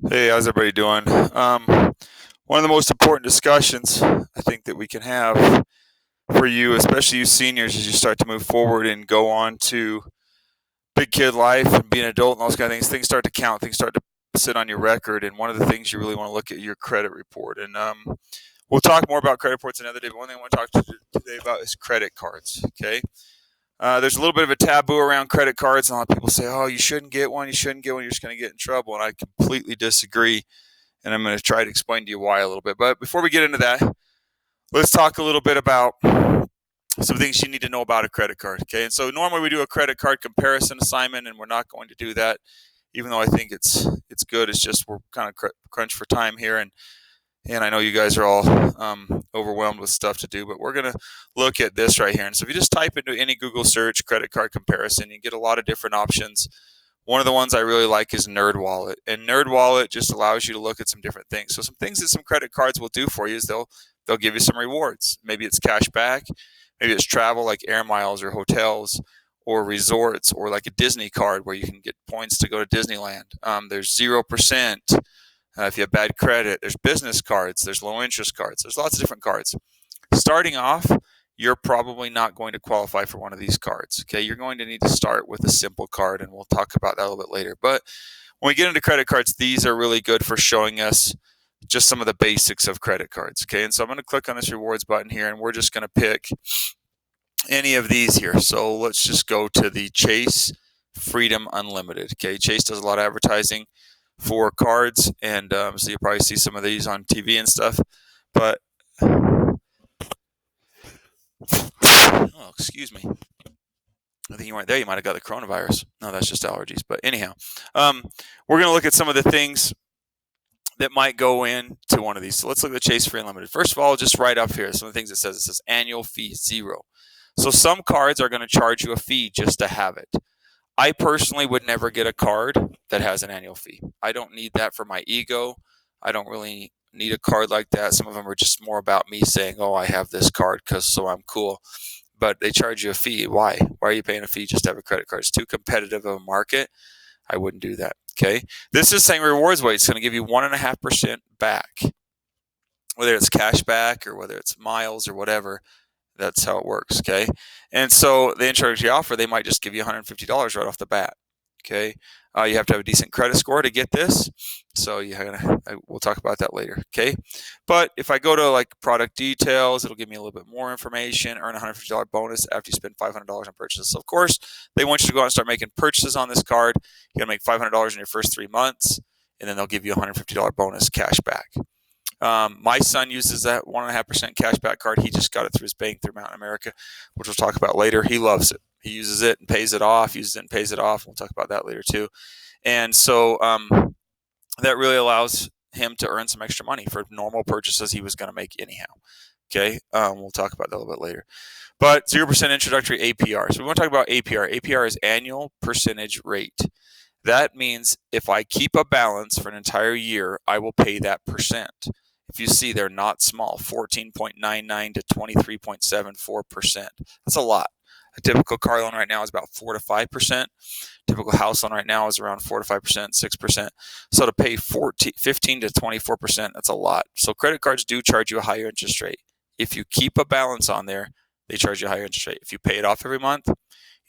Hey, how's everybody doing? One of the most important discussions I think that we can have for you, especially you seniors, as you start to move forward and go on to big kid life and be an adult and all those kind of things, things start to count, things start to sit on your record. And one of the things you really want to look at your credit report. And we'll talk more about credit reports another day, but one thing I want to talk to you today about is credit cards. Okay. There's a little bit of a taboo around credit cards, and a lot of people say, "Oh, you shouldn't get one. You shouldn't get one. You're just going to get in trouble." And I completely disagree, and I'm going to try to explain to you why a little bit. But before we get into that, let's talk a little bit about some things you need to know about a credit card. Okay, and so normally we do a credit card comparison assignment, and we're not going to do that, even though I think it's good. It's just we're kind of crunched for time here, and I know you guys are all overwhelmed with stuff to do, but we're going to look at this right here. And so if you just type into any Google search credit card comparison, you get a lot of different options. One of the ones I really like is NerdWallet, and NerdWallet just allows you to look at some different things. So some things that some credit cards will do for you is they'll give you some rewards. Maybe it's cash back, maybe it's travel like air miles or hotels or resorts, or like a Disney card where you can get points to go to Disneyland. There's 0%. If you have bad credit, there's business cards, there's low interest cards, there's lots of different cards. Starting off, you're probably not going to qualify for one of these cards. Okay, you're going to need to start with a simple card, and we'll talk about that a little bit later. But when we get into credit cards, these are really good for showing us just some of the basics of credit cards. Okay, and so I'm going to click on this rewards button here, and we're just going to pick any of these here. So let's just go to the Chase Freedom Unlimited. Okay, Chase does a lot of advertising for cards, and so you'll probably see some of these on TV and stuff. But oh, excuse me. I think you weren't there. You might have got the coronavirus. No, that's just allergies. But anyhow, we're going to look at some of the things that might go into one of these. So let's look at the Chase Free Unlimited. First of all, just right up here, some of the things it says annual fee 0. So some cards are going to charge you a fee just to have it. I personally would never get a card that has an annual fee. I don't need that for my ego. I don't really need a card like that. Some of them are just more about me saying, "Oh, I have this card because so I'm cool." But they charge you a fee. Why? Why are you paying a fee just to have a credit card? It's too competitive of a market. I wouldn't do that. Okay. This is saying rewards way. It's going to give you 1.5% back, whether it's cash back or whether it's miles or whatever. That's how it works. Okay. And so the introductory offer, they might just give you $150 right off the bat. Okay. You have to have a decent credit score to get this. So we'll talk about that later. Okay. But if I go to like product details, it'll give me a little bit more information, earn a $150 bonus after you spend $500 on purchases. So of course, they want you to go out and start making purchases on this card. You got to make $500 in your first 3 months, and then they'll give you a $150 bonus cash back. My son uses that 1.5% cashback card. He just got it through his bank through Mountain America, which we'll talk about later. He loves it. He uses it and pays it off, uses it and pays it off. We'll talk about that later too. And so that really allows him to earn some extra money for normal purchases he was going to make anyhow. Okay, we'll talk about that a little bit later. But 0% introductory APR. So we want to talk about APR. APR is annual percentage rate. That means if I keep a balance for an entire year, I will pay that percent. If you see, they're not small, 14.99 to 23.74%. That's a lot. A typical car loan right now is about 4 to 5%. Typical house loan right now is around 4 to 5%, 6%. So to pay 15 to 24%, that's a lot. So credit cards do charge you a higher interest rate. If you keep a balance on there, they charge you a higher interest rate. If you pay it off every month, you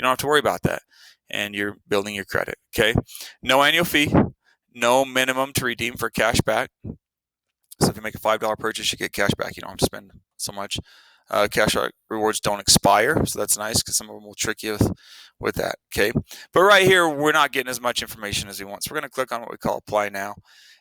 don't have to worry about that. And you're building your credit. Okay. No annual fee, no minimum to redeem for cash back. So if you make a $5 purchase, you get cash back. You don't have to spend so much. Cash rewards don't expire, so that's nice because some of them will trick you with that. Okay, but right here we're not getting as much information as we want, so we're going to click on what we call apply now.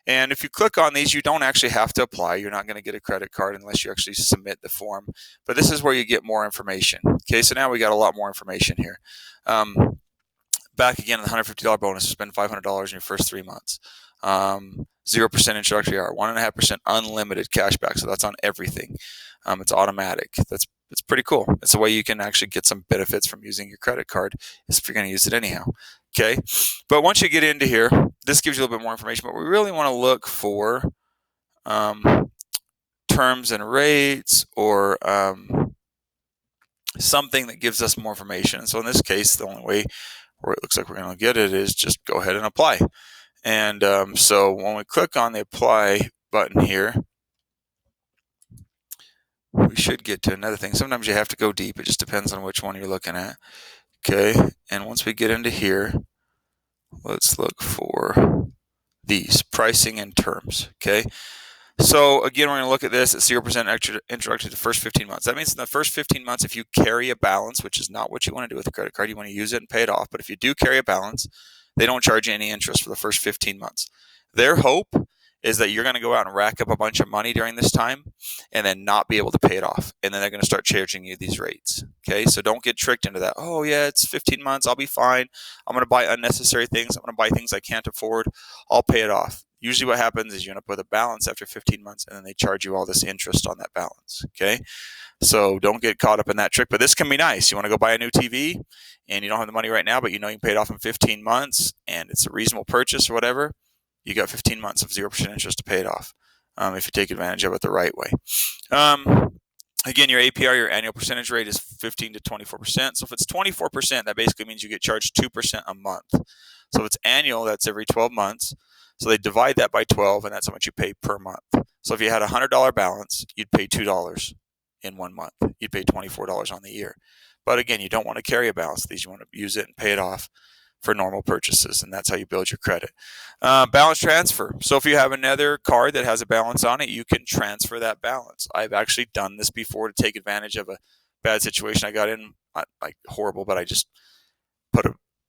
And if you click on these, you don't actually have to apply. You're not going to get a credit card unless you actually submit the form. But this is where you get more information. Okay, so now we got a lot more information here. Back again, the $150 bonus. Spend $500 in your first 3 months. 0% introductory APR, 1.5% unlimited cashback. So that's on everything. It's automatic. That's pretty cool. It's a way you can actually get some benefits from using your credit card if you're going to use it anyhow. Okay. But once you get into here, this gives you a little bit more information, but we really want to look for terms and rates or something that gives us more information. So in this case, the only way where it looks like we're going to get it is just go ahead and apply. And so when we click on the apply button here, we should get to another thing. Sometimes you have to go deep. It just depends on which one you're looking at. Okay, and once we get into here, let's look for these pricing and terms. Okay, so again, we're going to look at this at 0% introductory to the first 15 months. That means in the first 15 months, if you carry a balance, which is not what you want to do with a credit card, you want to use it and pay it off. But if you do carry a balance, they don't charge you any interest for the first 15 months. Their hope is that you're going to go out and rack up a bunch of money during this time and then not be able to pay it off. And then they're going to start charging you these rates. Okay, so don't get tricked into that. Oh, yeah, it's 15 months. I'll be fine. I'm going to buy unnecessary things. I'm going to buy things I can't afford. I'll pay it off. Usually what happens is you end up with a balance after 15 months and then they charge you all this interest on that balance. Okay, so don't get caught up in that trick. But this can be nice. You want to go buy a new TV and you don't have the money right now, but you know you can pay it off in 15 months and it's a reasonable purchase or whatever. You got 15 months of 0% interest to pay it off if you take advantage of it the right way. Again, your APR, your annual percentage rate, is 15 to 24%. So if it's 24%, that basically means you get charged 2% a month. So if it's annual, that's every 12 months. So they divide that by 12, and that's how much you pay per month. So if you had a $100 balance, you'd pay $2 in 1 month. You'd pay $24 on the year. But again, you don't want to carry a balance of these. You want to use it and pay it off for normal purchases, and that's how you build your credit. Balance transfer. So if you have another card that has a balance on it, you can transfer that balance. I've actually done this before to take advantage of a bad situation I got in. Not like horrible, but I just put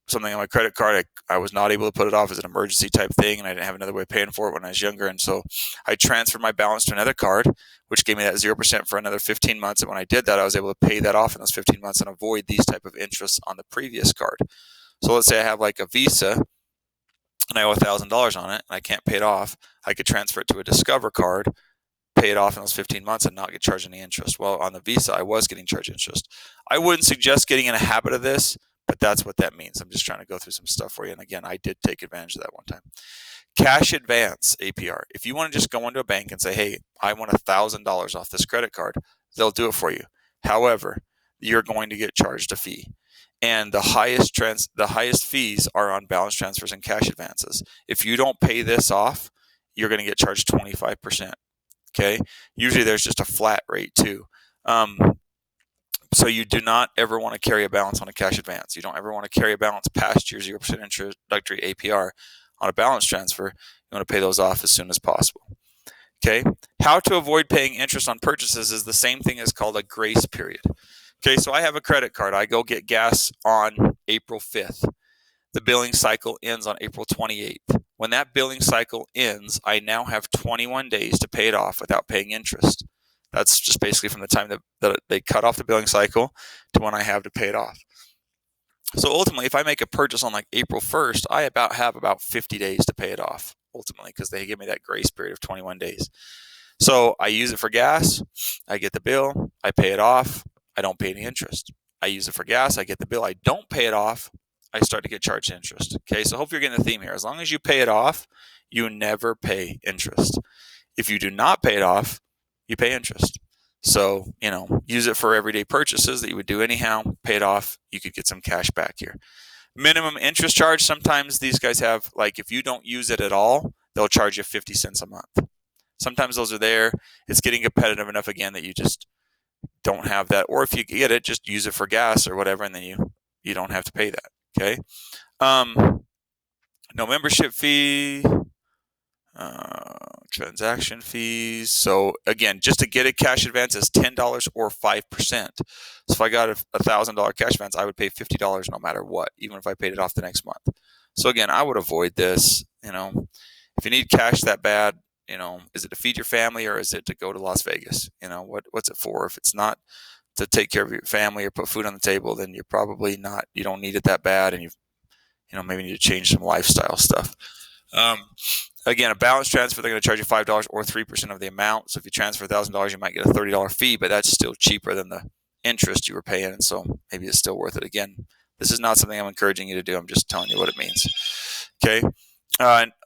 something on my credit card. I was not able to put it off as an emergency type thing, and I didn't have another way of paying for it when I was younger. And so I transferred my balance to another card, which gave me that 0% for another 15 months. And when I did that, I was able to pay that off in those 15 months and avoid these type of interests on the previous card. So let's say I have like a Visa and I owe $1,000 on it and I can't pay it off. I could transfer it to a Discover card, pay it off in those 15 months and not get charged any interest. Well, on the Visa, I was getting charged interest. I wouldn't suggest getting in a habit of this, but that's what that means. I'm just trying to go through some stuff for you. And again, I did take advantage of that one time. Cash advance APR. If you want to just go into a bank and say, hey, I want $1,000 off this credit card, they'll do it for you. However, you're going to get charged a fee. And the highest fees are on balance transfers and cash advances. If you don't pay this off, you're going to get charged 25%. Okay. Usually there's just a flat rate too. So you do not ever want to carry a balance on a cash advance. You don't ever want to carry a balance past your 0% introductory APR on a balance transfer. You want to pay those off as soon as possible. Okay. How to avoid paying interest on purchases is the same thing as called a grace period. Okay, so I have a credit card. I go get gas on April 5th. The billing cycle ends on April 28th. When that billing cycle ends, I now have 21 days to pay it off without paying interest. That's just basically from the time that they cut off the billing cycle to when I have to pay it off. So ultimately, if I make a purchase on like April 1st, I have about 50 days to pay it off, ultimately, because they give me that grace period of 21 days. So I use it for gas. I get the bill. I pay it off. I don't pay any interest. I use it for gas. I get the bill. I don't pay it off. I start to get charged interest. Okay, so hope you're getting the theme here. As long as you pay it off, you never pay interest. If you do not pay it off, you pay interest. So, use it for everyday purchases that you would do anyhow. Pay it off. You could get some cash back here. Minimum interest charge. Sometimes these guys have, like, if you don't use it at all, they'll charge you 50 cents a month. Sometimes those are there. It's getting competitive enough again that you just don't have that, or if you get it, just use it for gas or whatever, and then you don't have to pay that. Okay. No membership fee, transaction fees. So again, just to get a cash advance is $10 or 5%. So if I got a $1,000 cash advance, I would pay $50 no matter what, even if I paid it off the next month. So again, I would avoid this. If you need cash that bad, is it to feed your family or is it to go to Las Vegas? What's it for? If it's not to take care of your family or put food on the table, then you're probably not, you don't need it that bad. And maybe need to change some lifestyle stuff. Again, a balance transfer, they're going to charge you $5 or 3% of the amount. So if you transfer $1,000, you might get a $30 fee, but that's still cheaper than the interest you were paying. And so maybe it's still worth it. Again, this is not something I'm encouraging you to do. I'm just telling you what it means. Okay.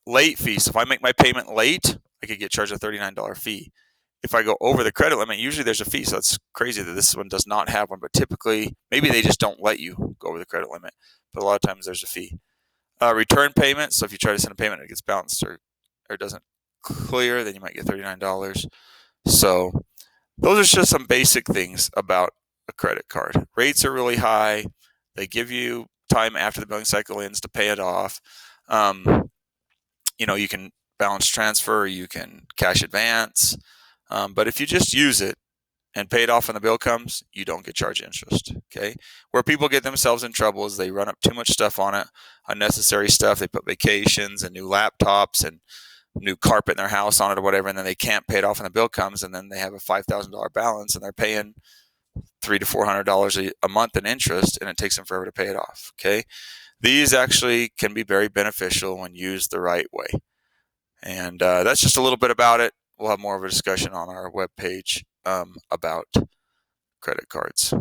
Late fee. So if I make my payment late, I could get charged a $39 fee. If I go over the credit limit, usually there's a fee. So it's crazy that this one does not have one, but typically maybe they just don't let you go over the credit limit, but a lot of times there's a fee. Return payment. So if you try to send a payment and it gets bounced or doesn't clear, then you might get $39. So those are just some basic things about a credit card. Rates are really high. They give you time after the billing cycle ends to pay it off. You can balance transfer, you can cash advance. But if you just use it and pay it off when the bill comes, you don't get charged interest. Okay. Where people get themselves in trouble is they run up too much stuff on it, unnecessary stuff. They put vacations and new laptops and new carpet in their house on it or whatever, and then they can't pay it off when the bill comes, and then they have a $5,000 balance and they're paying $300 to $400 a month in interest, and it takes them forever to pay it off. Okay. These actually can be very beneficial when used the right way. And that's just a little bit about it. We'll have more of a discussion on our webpage about credit cards.